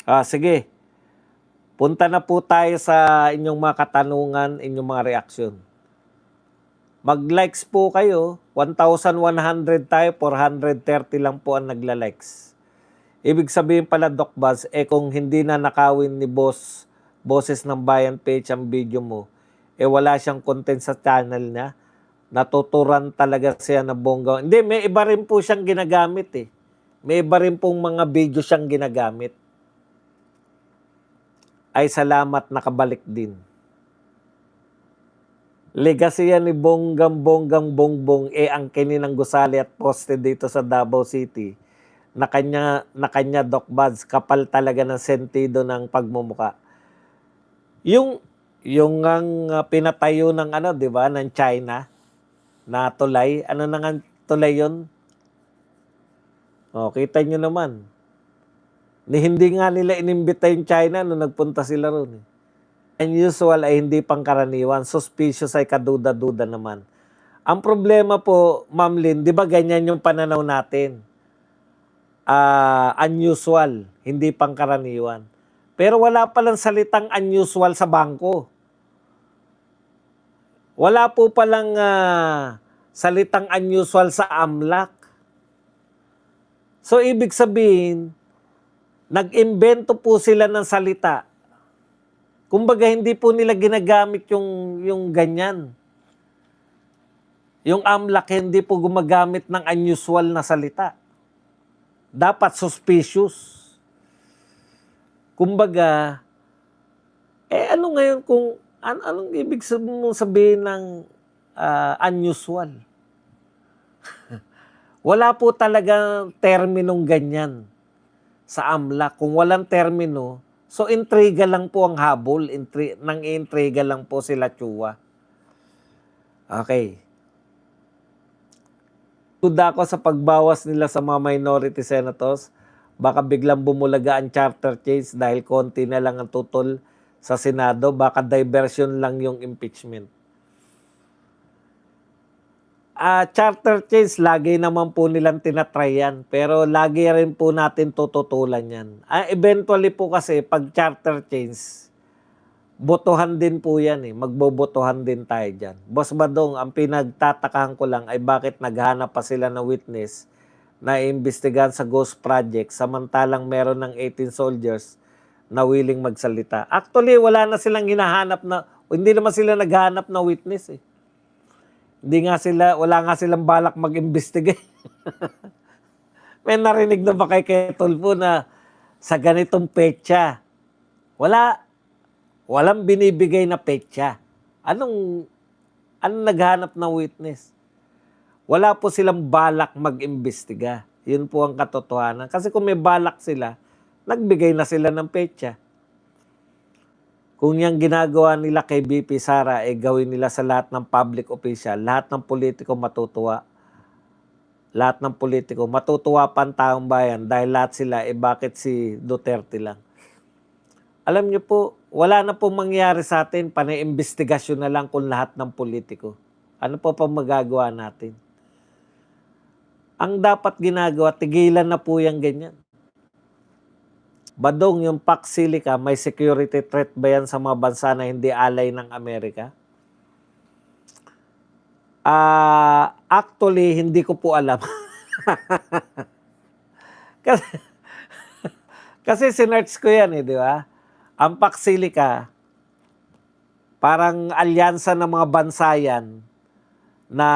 Sige, punta na po tayo sa inyong mga katanungan, inyong mga reaksyon. Mag-likes po kayo, 1,100 tayo, 430 lang po ang nagla-likes. Ibig sabihin pala, Doc Buzz, kung hindi na nakawin ni Boses ng Bayan page ang video mo, wala siyang content sa channel niya, natuturan talaga siya na bongga. Hindi, may iba rin po siyang ginagamit eh. May iba rin pong mga video siyang ginagamit. Ay salamat, nakabalik din. Legacy yan ni Bonggang Bongbong ang kininang gusali at poste dito sa Davao City na kanya Doc Buds, kapal talaga ng sentido ng pagmumuka. Yung ang pinatayo ng di ba, ng China na tulay, ano na nga tulay yun? Kita nyo naman. Hindi nga nila inimbita yung China nung nagpunta sila ron. Unusual ay hindi pangkaraniwan, suspicious ay kaduda-duda naman. Ang problema po, Ma'am Lynn, di ba ganyan yung pananaw natin? Unusual, hindi pangkaraniwan. Pero wala palang salitang unusual sa bangko. Wala po palang salitang unusual sa AMLAC. So, ibig sabihin, nag-imbento po sila ng salita. Kumbaga, hindi po nila ginagamit yung ganyan. Yung AMLAC, hindi po gumagamit ng unusual na salita. Dapat suspicious. Kumbaga, ano ngayon kung, anong ibig sabihin ng unusual? Wala po talagang terminong ganyan sa AMLAC. Kung walang termino, so intriga lang po ang habol, nang-intriga lang po sila Chua. Okay. Tuda ko sa pagbawas nila sa mga minority senators, baka biglang bumulaga ang charter change dahil konti na lang ang tutol sa Senado, baka diversion lang yung impeachment. Charter change, lagi naman po nilang tinatry yan. Pero lagi rin po natin tututulan yan. Eventually po kasi, pag charter change, botohan din po yan eh. Magbobotohan din tayo dyan. Boss Badong, ang pinagtatakahan ko lang ay bakit naghanap pa sila ng witness na iimbestigahan sa Ghost Project samantalang meron ng 18 soldiers na willing magsalita. Actually, wala na silang hinahanap na, hindi naman sila naghanap na witness eh. Wala nga silang balak mag-investigate. May narinig na ba kay Tulfo na sa ganitong petsa, walang binibigay na petsa. Anong naghanap ng witness? Wala po silang balak mag-imbestiga. Yun po ang katotohanan. Kasi kung may balak sila, nagbigay na sila ng petsa. Kung yung ginagawa nila kay BP Sara, gawin nila sa lahat ng public official, lahat ng politiko matutuwa. Lahat ng politiko, matutuwa pa ang taong bayan dahil lahat sila, bakit si Duterte lang? Alam niyo po, wala na pong mangyari sa atin, panay-imbestigasyon na lang kung lahat ng politiko. Ano po pang magagawa natin? Ang dapat ginagawa, tigilan na po yung ganyan. Badong, yung Pax Silica, may security threat ba yan sa mga bansa na hindi alay ng Amerika? Actually, hindi ko po alam. kasi sinerch ko yan di ba? Ang Pax Silica, parang alyansa ng mga bansa yan na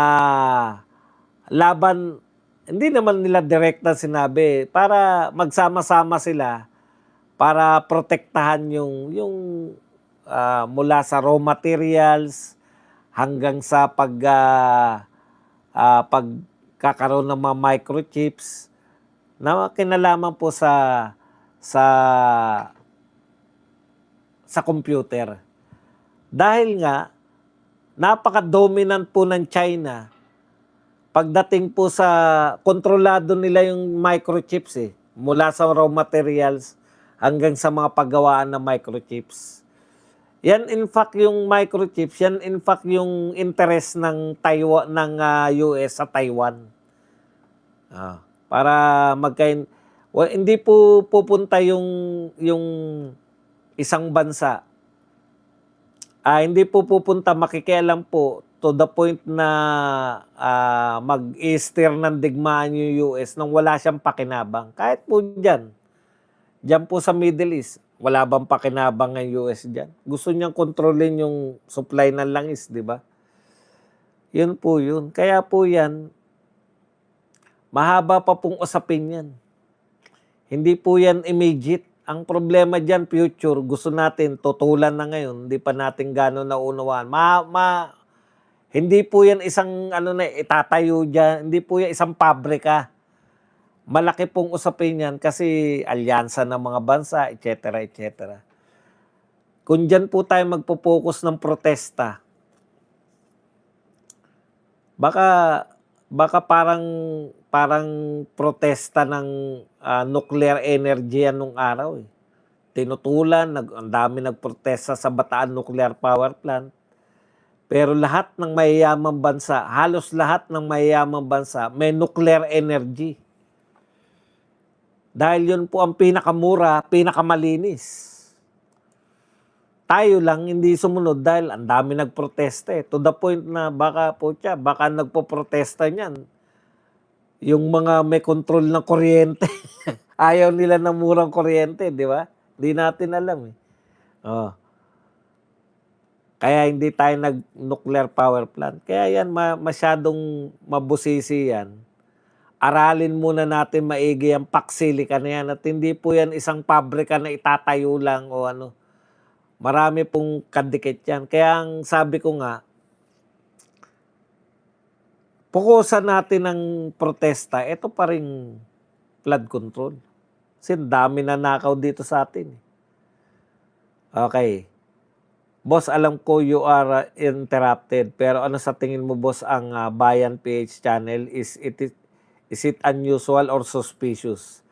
laban, hindi naman nila direkta sinabi, para magsama-sama sila para protektahan yung mula sa raw materials hanggang sa pagkakaroon ng mga microchips na kinalaman po sa computer. Dahil nga napaka-dominant po ng China pagdating po sa kontrolado nila yung microchips mula sa raw materials hanggang sa mga paggawaan ng microchips. Yan in fact yung microchips, yan in fact yung interest ng Taiwan, ng US sa Taiwan. Para Hindi po pupunta yung isang bansa. Hindi po pupunta, makikialam po to the point na mag-i-stir ng digmaan yung US nang wala siyang pakinabang. Kahit po diyan po sa Middle East, wala bang pakinabang ng US diyan? Gusto niyang kontrolin yung supply ng langis, di ba? Yun po yun. Kaya po yan, mahaba pa pong usapin yan. Hindi po yan immediate. Ang problema dyan, future, gusto natin, tutulan na ngayon, hindi pa natin gano'n naunawaan. Hindi po yan isang itatayo dyan, hindi po yan isang pabrika. Malaki pong usapin yan kasi alyansa ng mga bansa, etc. etc. Kung dyan po tayo magpo-focus ng protesta, baka parang protesta ng nuclear energy yan nung araw. Tinutulan, ang dami nagprotesta sa Bataan Nuclear Power Plant. Pero lahat ng mayayamang bansa, halos lahat ng mayayamang bansa, may nuclear energy. Dahil yun po ang pinakamura, pinakamalinis. Tayo lang hindi sumunod dahil ang dami nagprotesta eh. To the point na baka nagpo-protesta niyan. Yung mga may control ng kuryente. Ayaw nila ng murang kuryente, di ba? Di natin alam eh. Oh. Kaya hindi tayo nag-nuclear power plant. Kaya yan, masyadong mabusisi yan. Aralin muna natin maigi ang paksilika na yan at hindi po yan isang pabrika na itatayo lang o ano. Marami pong kadikit yan. Kaya ang sabi ko nga, pukusan natin ng protesta, ito pa rin flood control. Kasi dami na nakaw dito sa atin. Okay. Boss, alam ko you are interrupted. Pero ano sa tingin mo, boss, ang Bayan PH channel? Is it unusual or suspicious?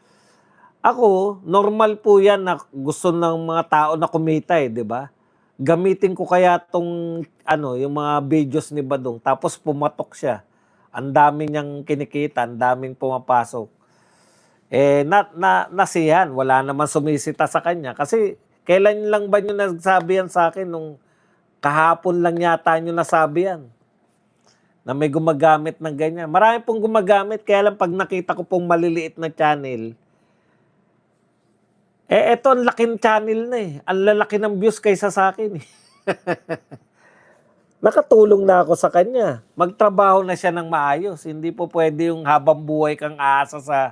Ako, normal po yan na gusto ng mga tao na kumita di ba? Gamitin ko kaya tong yung mga videos ni Badong tapos pumatok siya. Ang daming niyang kinikita, ang daming pumapasok. Nasiyahan, wala naman sumisita sa kanya kasi kailan lang ba niyo nagsabi yan sa akin nung kahapon lang yata niyo nasabi yan na may gumagamit ng ganyan. Marami pong gumagamit kaya lang pag nakita ko pong maliliit na channel, eto ang laking channel na ang lalaki ng views kaysa sa akin Nakatulong na ako sa kanya. Magtrabaho na siya ng maayos. Hindi po pwede yung habang buhay kang aasa sa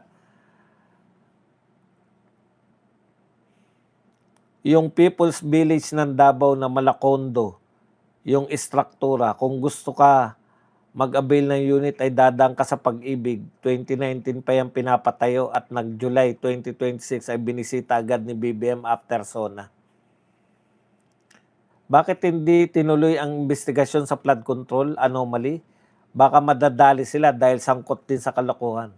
yung People's Village ng Davao na Malacondo, yung istruktura. Kung gusto ka mag-avail ng unit ay dadaan ka sa Pag-ibig. 2019 pa yung pinapatayo at nag-July 2026 ay binisita agad ni BBM after SONA. Bakit hindi tinuloy ang investigasyon sa flood control anomaly? Baka madadali sila dahil sangkot din sa kalokohan.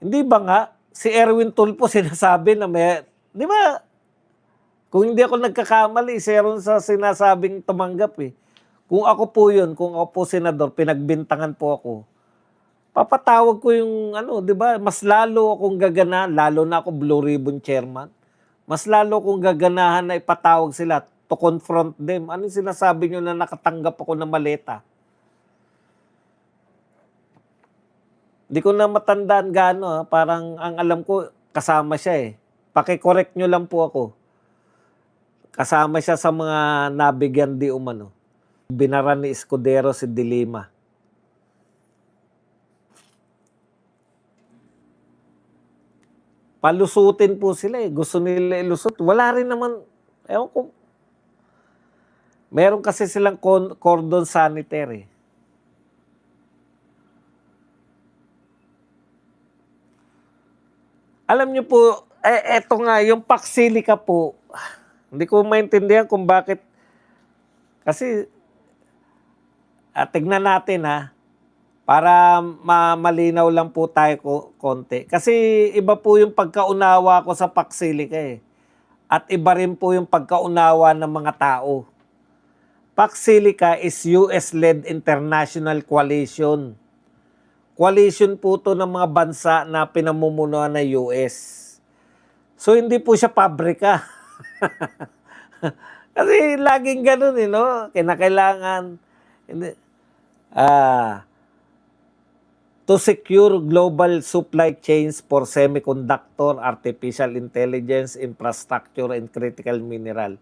Hindi ba nga, si Erwin Tulfo sinasabi na may, di ba, kung hindi ako nagkakamali, seron sa sinasabing tumanggap Kung ako po yun, kung ako po senador, pinagbintangan po ako, papatawag ko yung di ba, mas lalo akong gagana, lalo na ako Blue Ribbon Chairman, mas lalo akong gaganahan na ipatawag sila to confront them. Ano yung sinasabi nyo na nakatanggap ako ng maleta? Di ko na matandaan gaano. Parang ang alam ko, kasama siya Paki-correct nyo lang po ako. Kasama siya sa mga nabigyan di umano. Binara ni Escudero si Dilima. Palusutin po sila Gusto nila ilusot. Wala rin naman, ewan ko. Meron kasi silang cordon sanitary. Alam niyo po, eto nga, yung Paxilica po, hindi ko maintindihan kung bakit. Kasi, tignan natin para malinaw lang po tayo konti. Kasi iba po yung pagkaunawa ko sa Paxilica At iba rin po yung pagkaunawa ng mga tao. Paxilica is US-led international coalition coalition po to ng mga bansa na pinamumunuan ng US. So, hindi po siya pabrika. Kasi laging ganun, no? Kinakailangan, hindi, to secure global supply chains for semiconductor, artificial intelligence, infrastructure, and critical mineral,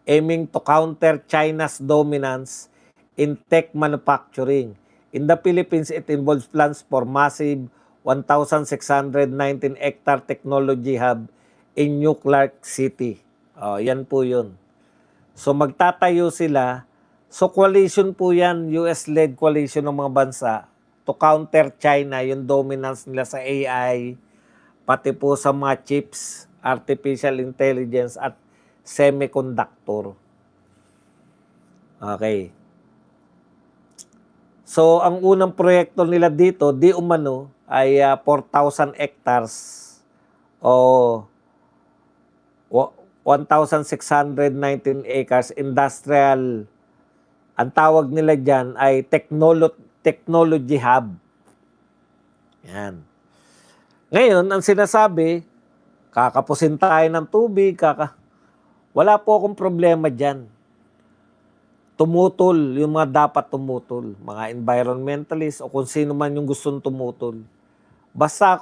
aiming to counter China's dominance in tech manufacturing. In the Philippines, it involves plans for massive 1,619-hectare technology hub in New Clark City. Oh, yan po yun. So magtatayo sila. So coalition po yan, US-led coalition ng mga bansa to counter China, yung dominance nila sa AI, pati po sa mga chips, artificial intelligence at semiconductor. Okay. So ang unang proyekto nila dito, di umano, ay 4,000 hectares o 1,619 acres industrial. Ang tawag nila dyan ay technology hub. Yan. Ngayon, ang sinasabi, kakapusin tayo ng tubig, wala po akong problema dyan. Tumutol, yung mga dapat tumutol. Mga environmentalist o kung sino man yung gustong tumutol. Basta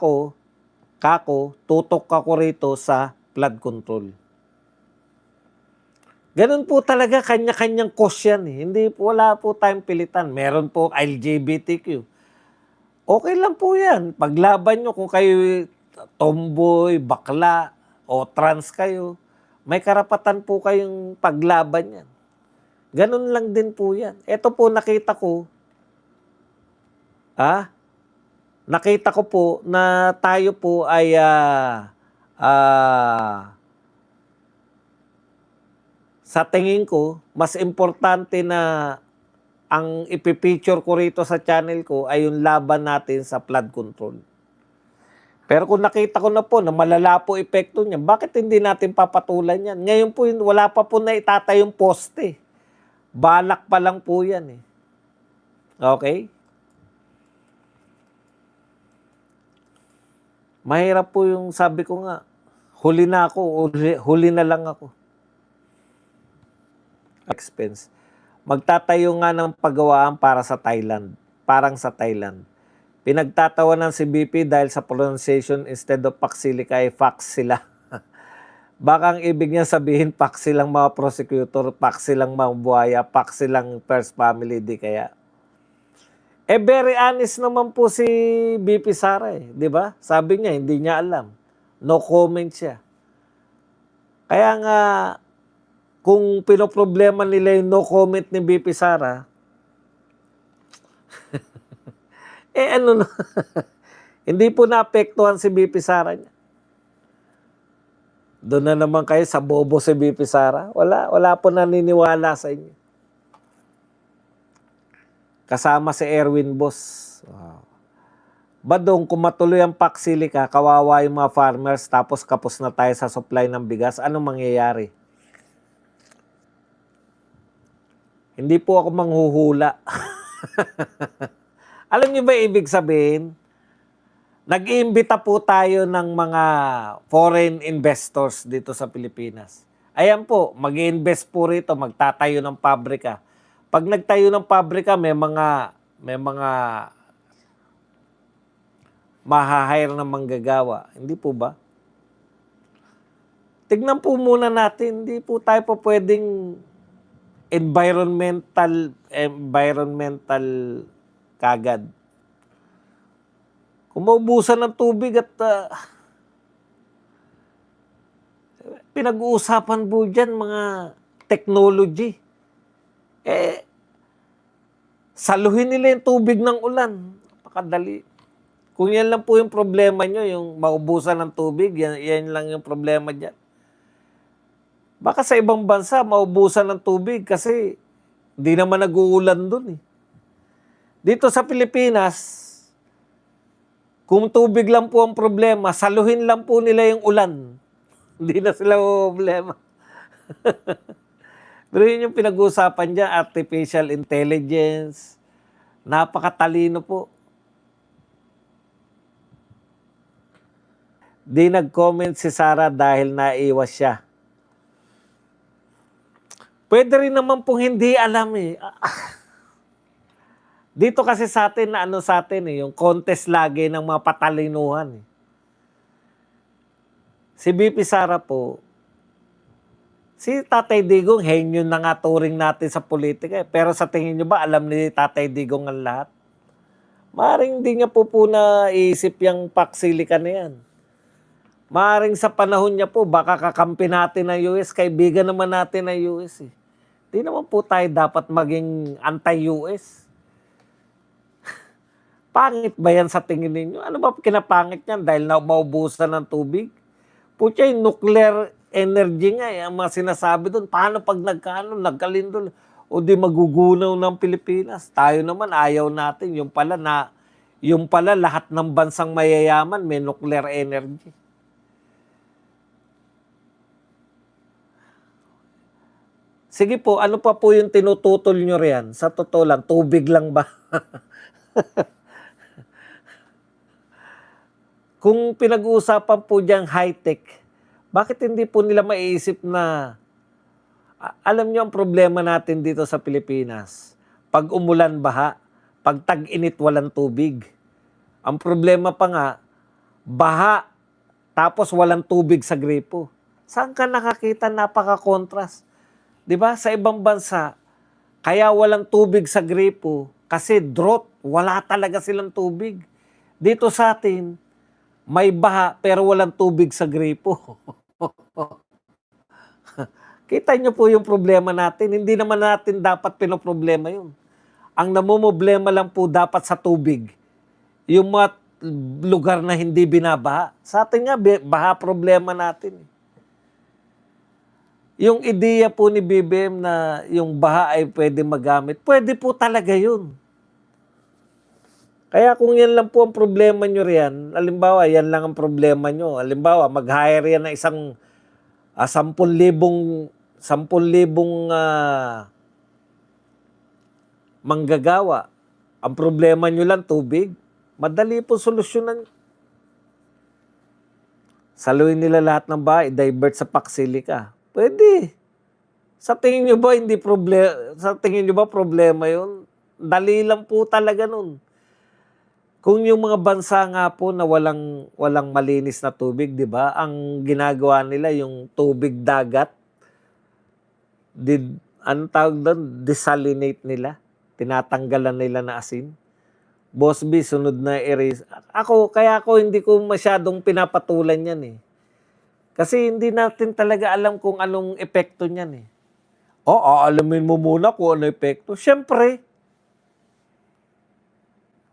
tutok ako rito sa flood control. Ganun po talaga, kanya-kanyang cause yan. Hindi po, wala po tayong pilitan. Meron po LGBTQ. Okay lang po yan. Paglaban nyo kung kayo tomboy, bakla, o trans kayo, may karapatan po kayong paglaban yan. Ganun lang din po yan. Ito po nakita ko, nakita ko po na tayo po ay sa tingin ko, mas importante na ang ipipicture ko rito sa channel ko ay yung laban natin sa flood control. Pero kung nakita ko na po na malala po epekto niya, bakit hindi natin papatulan yan? Ngayon po, wala pa po na itatayong poste. Balak pa lang po yan. Okay? Mahirap po yung sabi ko nga, huli na ako, huli na lang ako. Expense. Magtatayo nga ng paggawaan para sa Thailand. Parang sa Thailand. Pinagtatawanan si BP dahil sa pronunciation instead of Paxilica ay fax sila. Baka ang ibig niya sabihin, paksi lang mga prosecutor, paksi lang mga buhaya, paksi lang first family, di kaya. Very honest naman po si BP Sara di ba? Sabi niya, hindi niya alam. No comment siya. Kaya nga, kung pinoproblema nila yung no comment ni BP Sara, ano na, hindi po naapektuhan si BP Sara niya. Doon na naman kayo sa bobo si BP Sara. Wala po naniniwala sa inyo. Kasama si Erwin Boss. Wow. Badong, kung matuloy ang Paxilica, kawawa yung mga farmers, tapos kapos na tayo sa supply ng bigas, anong mangyayari? Hindi po ako manghuhula. Alam niyo ba ibig sabihin? Nag-iimbita po tayo ng mga foreign investors dito sa Pilipinas. Ayan po, mag-i-invest po rito, magtatayo ng pabrika. Pag nagtayo ng pabrika, may mga mahahire na manggagawa. Hindi po ba? Tignan po muna natin, hindi po tayo po pwedeng environmental kagad. Kung maubusan ng tubig at pinag-uusapan po dyan mga technology. Saluhin nila yung tubig ng ulan. Napakadali. Kung yan lang po yung problema nyo, yung maubusan ng tubig, yan lang yung problema dyan. Baka sa ibang bansa, maubusan ng tubig kasi hindi naman nag-uulan dun Dito sa Pilipinas, kung tubig lang po ang problema, saluhin lang po nila yung ulan. Hindi na sila problema. Pero yun yung pinag-uusapan dyan, artificial intelligence. Napakatalino po. Di nag-comment si Sarah dahil naiwas siya. Pwede rin naman pong hindi alam eh. Dito kasi sa atin na ano sa atin eh, yung contest lagi ng mga patalinuhan eh. Si BP Sara po, si Tatay Digong, henyo na nga turing natin sa politika eh. Pero sa tingin nyo ba, alam ni Tatay Digong ang lahat? Maring hindi niya po naisip yung paksilikan na yan. Maring sa panahon niya po, baka kakampi natin ng US, kaibigan naman natin ng US eh. Di naman po tayo dapat maging anti-US. Pangit ba yan sa tingin ninyo? Ano ba kinapangit yan dahil na maubusan ng tubig? Pucha, yung nuclear energy nga eh, ang mga sinasabi doon. Paano pag nagkalindol? O di magugunaw ng Pilipinas? Tayo naman, ayaw natin. Yung pala lahat ng bansang mayayaman may nuclear energy. Sige po, ano pa po yung tinututol nyo riyan? Sa totoo lang, tubig lang ba? Kung pinag-uusapan po diyang high-tech, bakit hindi po nila maiisip na, alam niyo ang problema natin dito sa Pilipinas, pag umulan baha, pag tag-init walang tubig. Ang problema pa nga, baha, tapos walang tubig sa gripo. Saan ka nakakita napaka-contrast? 'Di ba? Sa ibang bansa, kaya walang tubig sa gripo kasi drought, wala talaga silang tubig. Dito sa atin, may baha pero walang tubig sa gripo. Kita niyo po yung problema natin. Hindi naman natin dapat pinoproblema yun. Ang namumblema lang po dapat sa tubig. Yung mga lugar na hindi binabaha. Sa atin nga, baha problema natin. Yung ideya po ni BBM na yung baha ay pwede magamit, pwede po talaga yun. Kaya kung yan lang po ang problema nyo riyan, halimbawa, yan lang ang problema nyo. Halimbawa, mag-hire yan ng isang 10,000 manggagawa. Ang problema nyo lang, tubig. Madali po solusyonan. Saluhin nila lahat ng bahay, divert sa Paksilika. Pwede. Sa tingin nyo ba problema yun? Dali lang po talaga nun. Kung yung mga bansa nga po na walang malinis na tubig, 'di ba? Ang ginagawa nila yung tubig dagat. Anong tawag doon? Desalinate nila. Tinatanggalan nila na asin. Boss B, sunod na erase. Kaya ako hindi ko masyadong pinapatulan yan eh. Kasi hindi natin talaga alam kung anong epekto niyan eh. Alamin mo muna kung ano epekto. Siyempre,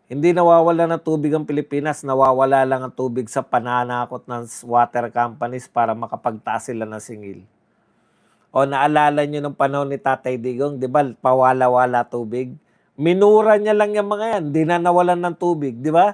hindi nawawala ng tubig ang Pilipinas, nawawala lang ang tubig sa pananakot ng water companies para makapagtaas sila ng singil. O naalala nyo ng panahon ni Tatay Digong, di ba, pawala-wala tubig? Minura niya lang yung mga yan, di na nawalan ng tubig, di ba?